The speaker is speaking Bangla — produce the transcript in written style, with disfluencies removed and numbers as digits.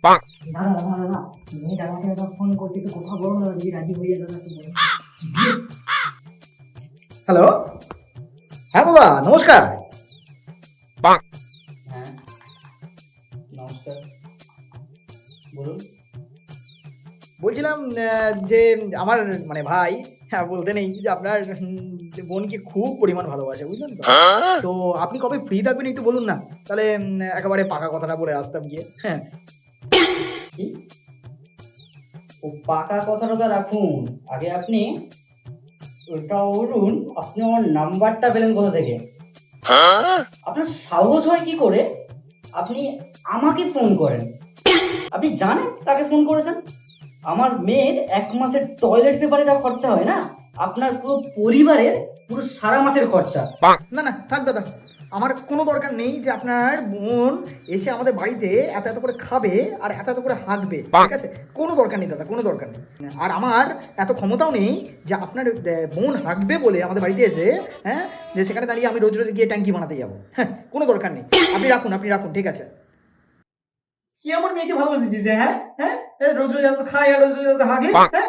দাদা দাদা দাদা তুমি দাদাকে একবার ফোন করছি, একটু কথা বলো না, যদি রাজি হয়ে যায় দাদা তো বলো। হ্যালো, হ্যাঁ দাদা নমস্কার। হ্যাঁ নমস্কার, বলুন। বলছিলাম যে আমার মানে ভাই, হ্যাঁ বলতে নেই যে আপনার বোনকে খুব পরিমাণ ভালোবাসে, বুঝলেন তো। তো আপনি কবে ফ্রি থাকবেন একটু বলুন না, তাহলে একেবারে পাকা কথাটা বলে আসতাম গিয়ে। হ্যাঁ কি? ও পাকা কথাটা রাখুন, আগে আপনি ওটা বলুন, আপনি আমার নাম্বারটা পেলেন কোথা থেকে? আপনার সাহস হয় কি করে আপনি আমাকে ফোন করেন? আপনি জানেন কাকে ফোন করেছেন? আমার মেয়ের 1 মাসের টয়লেট পেপারে যা খরচা হয় না, আপনার পুরো পরিবারের পুরো সারা মাসের খরচা। না না থাক দাদা, আমার কোনো দরকার নেই যে আপনার বোন এসে আমাদের বাড়িতে এত এত করে খাবে আর এত এত করে হাঁকবে, ঠিক আছে? কোনো দরকার নেই দাদা, কোনো দরকার নেই। আর আমার এত ক্ষমতাও নেই যে আপনার বোন হাঁকবে বলে আমাদের বাড়িতে এসে, হ্যাঁ, যে সেখানে দাঁড়িয়ে আমি রোজ রোজ গিয়ে ট্যাঙ্কি বানাতে যাবো। হ্যাঁ, কোনো দরকার নেই। আপনি রাখুন, ঠিক আছে। কি আমার মেয়েকে ভালোবাসিস যে? হ্যাঁ হ্যাঁ, রোজ রোজ এত খায় আর রোজ রোজ এত হাগে, হ্যাঁ?